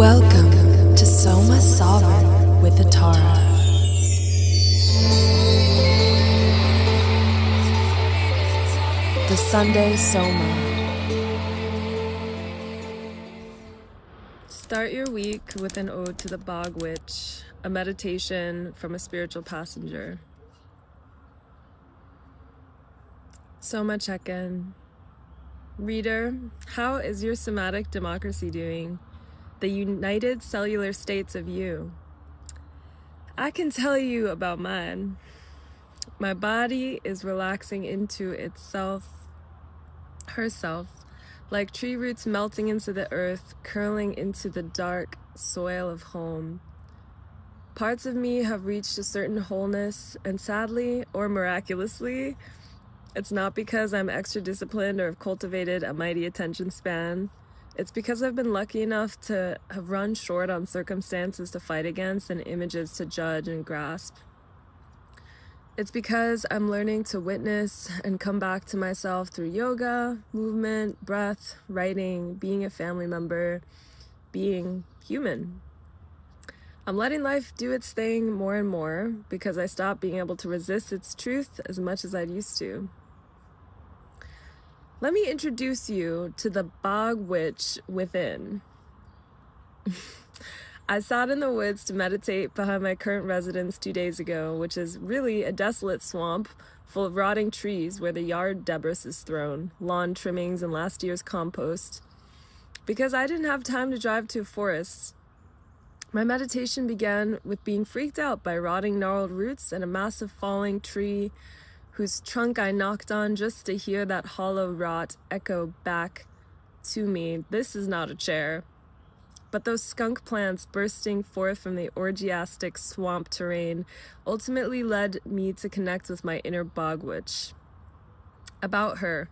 Welcome to Soma Sovereign with Atara. The Sunday Soma. Start your week with an ode to the Bog Witch, a meditation from a spiritual passenger. Soma check-in. Reader, how is your somatic democracy doing? The united cellular states of you. I can tell you about mine. My body is relaxing into herself, like tree roots melting into the earth, curling into the dark soil of home. Parts of me have reached a certain wholeness, and sadly, or miraculously, it's not because I'm extra disciplined or have cultivated a mighty attention span. It's because I've been lucky enough to have run short on circumstances to fight against and images to judge and grasp. It's because I'm learning to witness and come back to myself through yoga, movement, breath, writing, being a family member, being human. I'm letting life do its thing more and more because I stopped being able to resist its truth as much as I'd used to. Let me introduce you to the Bog Witch within. I sat in the woods to meditate behind my current residence 2 days ago, which is really a desolate swamp full of rotting trees where the yard debris is thrown, lawn trimmings, and last year's compost. Because I didn't have time to drive to a forest, my meditation began with being freaked out by rotting gnarled roots and a massive falling tree whose trunk I knocked on just to hear that hollow rot echo back to me. This is not a chair. But those skunk plants bursting forth from the orgiastic swamp terrain ultimately led me to connect with my inner Bog Witch. About her.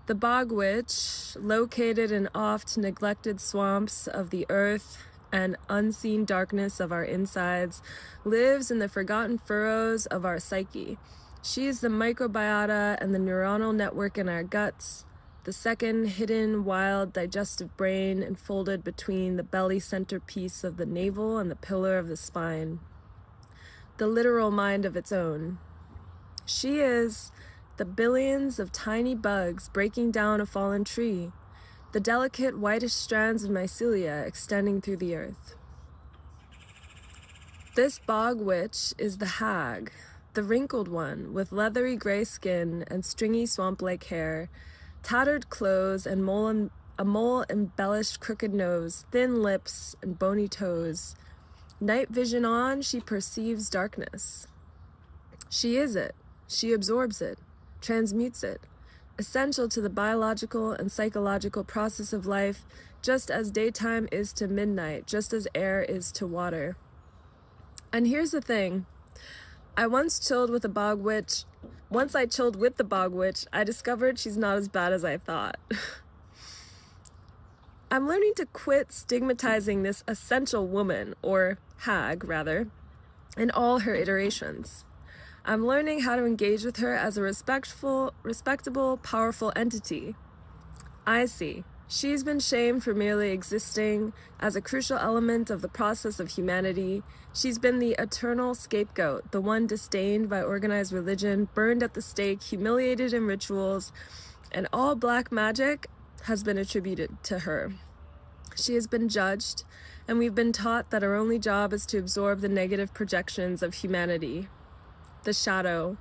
The Bog Witch, located in oft-neglected swamps of the earth and unseen darkness of our insides, lives in the forgotten furrows of our psyche. She is the microbiota and the neuronal network in our guts, the second hidden wild digestive brain enfolded between the belly centerpiece of the navel and the pillar of the spine, the literal mind of its own. She is the billions of tiny bugs breaking down a fallen tree, the delicate whitish strands of mycelia extending through the earth. This Bog Witch is the hag, the wrinkled one with leathery gray skin and stringy swamp-like hair, tattered clothes and a mole-embellished crooked nose, thin lips and bony toes. Night vision on, she perceives darkness. She is it. She absorbs it, transmutes it, essential to the biological and psychological process of life, just as daytime is to midnight, just as air is to water. And here's the thing. Once I chilled with the Bog Witch, I discovered she's not as bad as I thought. I'm learning to quit stigmatizing this essential woman, or hag rather, in all her iterations. I'm learning how to engage with her as a respectable, powerful entity. I see. She's been shamed for merely existing as a crucial element of the process of humanity. She's been the eternal scapegoat, the one disdained by organized religion, burned at the stake, humiliated in rituals, and all black magic has been attributed to her. She has been judged, and we've been taught that our only job is to absorb the negative projections of humanity. The shadow.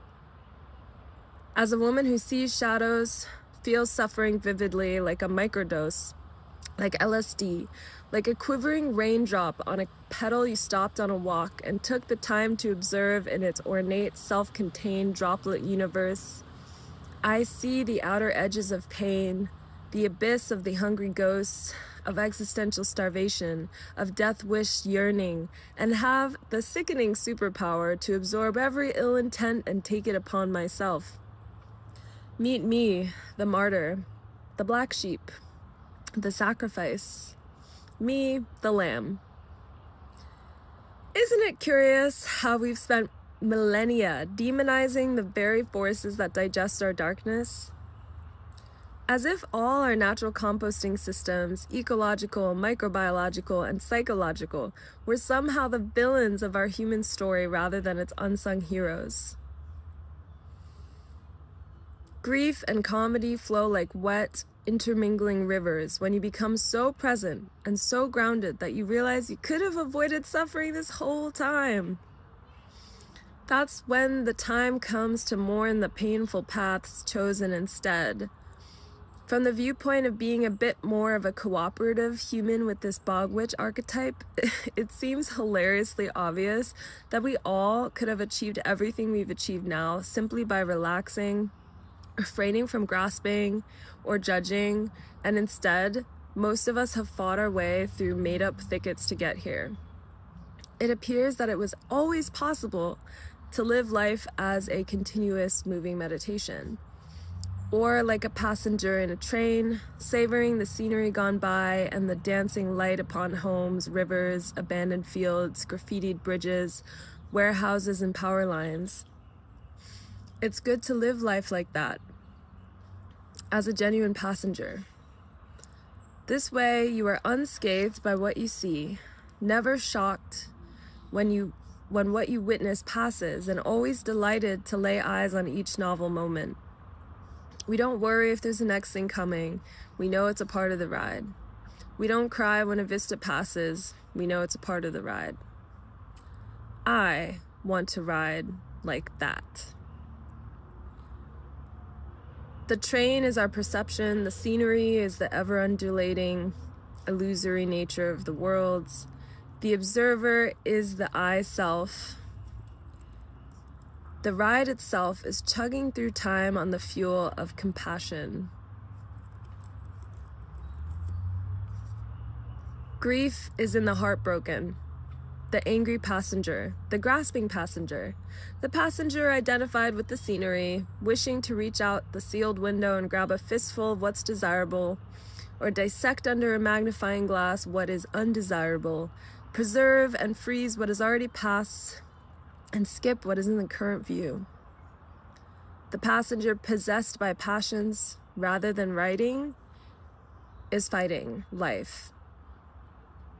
As a woman who sees shadows, feels suffering vividly like a microdose, like LSD, like a quivering raindrop on a petal you stopped on a walk and took the time to observe in its ornate, self-contained droplet universe. I see the outer edges of pain, the abyss of the hungry ghosts, of existential starvation, of death-wish yearning, and have the sickening superpower to absorb every ill intent and take it upon myself. Meet me, the martyr, the black sheep, the sacrifice, me, the lamb. Isn't it curious how we've spent millennia demonizing the very forces that digest our darkness? As if all our natural composting systems, ecological, microbiological, and psychological, were somehow the villains of our human story rather than its unsung heroes. Grief and comedy flow like wet, intermingling rivers when you become so present and so grounded that you realize you could have avoided suffering this whole time. That's when the time comes to mourn the painful paths chosen instead. From the viewpoint of being a bit more of a cooperative human with this Bog Witch archetype, it seems hilariously obvious that we all could have achieved everything we've achieved now simply by relaxing, refraining from grasping or judging, and instead, most of us have fought our way through made-up thickets to get here. It appears that it was always possible to live life as a continuous moving meditation, or like a passenger in a train, savoring the scenery gone by and the dancing light upon homes, rivers, abandoned fields, graffitied bridges, warehouses, and power lines. It's good to live life like that, as a genuine passenger. This way, you are unscathed by what you see, never shocked when what you witness passes, and always delighted to lay eyes on each novel moment. We don't worry if there's the next thing coming. We know it's a part of the ride. We don't cry when a vista passes. We know it's a part of the ride. I want to ride like that. The train is our perception, the scenery is the ever-undulating, illusory nature of the worlds. The observer is the I self. The ride itself is chugging through time on the fuel of compassion. Grief is in the heartbroken, the angry passenger, the grasping passenger, the passenger identified with the scenery, wishing to reach out the sealed window and grab a fistful of what's desirable, or dissect under a magnifying glass what is undesirable, preserve and freeze what has already passed, and skip what is in the current view. The passenger possessed by passions rather than riding is fighting life.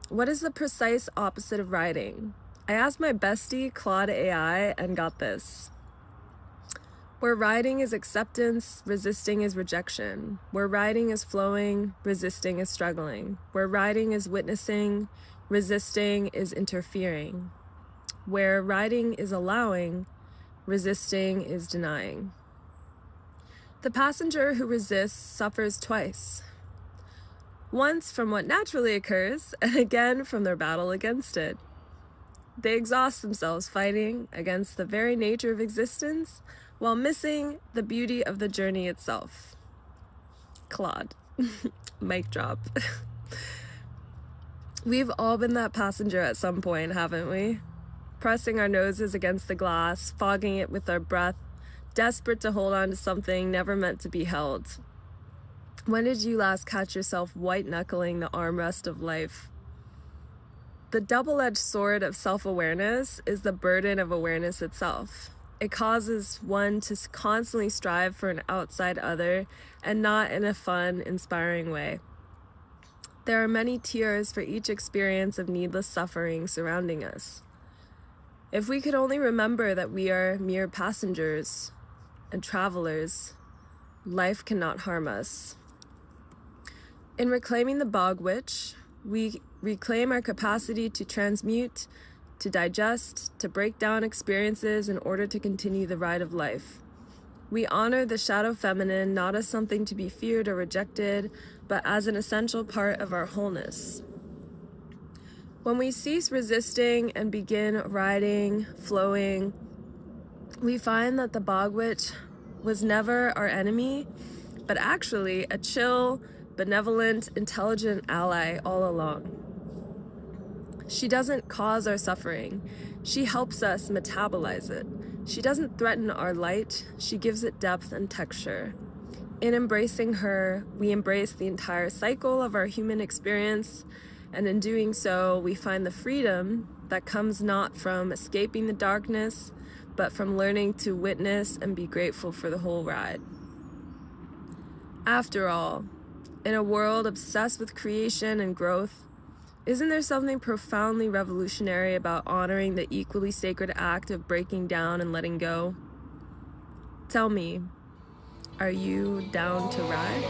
What is the precise opposite of riding? I asked my bestie, Claude AI, and got this. Where riding is acceptance, resisting is rejection. Where riding is flowing, resisting is struggling. Where riding is witnessing, resisting is interfering. Where riding is allowing, resisting is denying. The passenger who resists suffers twice. Once from what naturally occurs, and again from their battle against it. They exhaust themselves fighting against the very nature of existence while missing the beauty of the journey itself. Claude. Mic drop. We've all been that passenger at some point, haven't we? Pressing our noses against the glass, fogging it with our breath, desperate to hold on to something never meant to be held. When did you last catch yourself white-knuckling the armrest of life? The double-edged sword of self-awareness is the burden of awareness itself. It causes one to constantly strive for an outside other, and not in a fun, inspiring way. There are many tears for each experience of needless suffering surrounding us. If we could only remember that we are mere passengers and travelers, life cannot harm us. In reclaiming the Bog Witch, we reclaim our capacity to transmute, to digest, to break down experiences in order to continue the ride of life. We honor the shadow feminine not as something to be feared or rejected, but as an essential part of our wholeness. When we cease resisting and begin riding, flowing, we find that the Bog Witch was never our enemy, but actually a chill, benevolent, intelligent ally all along. She doesn't cause our suffering. She helps us metabolize it. She doesn't threaten our light. She gives it depth and texture. In embracing her, we embrace the entire cycle of our human experience, and in doing so, we find the freedom that comes not from escaping the darkness, but from learning to witness and be grateful for the whole ride. After all, in a world obsessed with creation and growth, isn't there something profoundly revolutionary about honoring the equally sacred act of breaking down and letting go? Tell me, are you down to ride?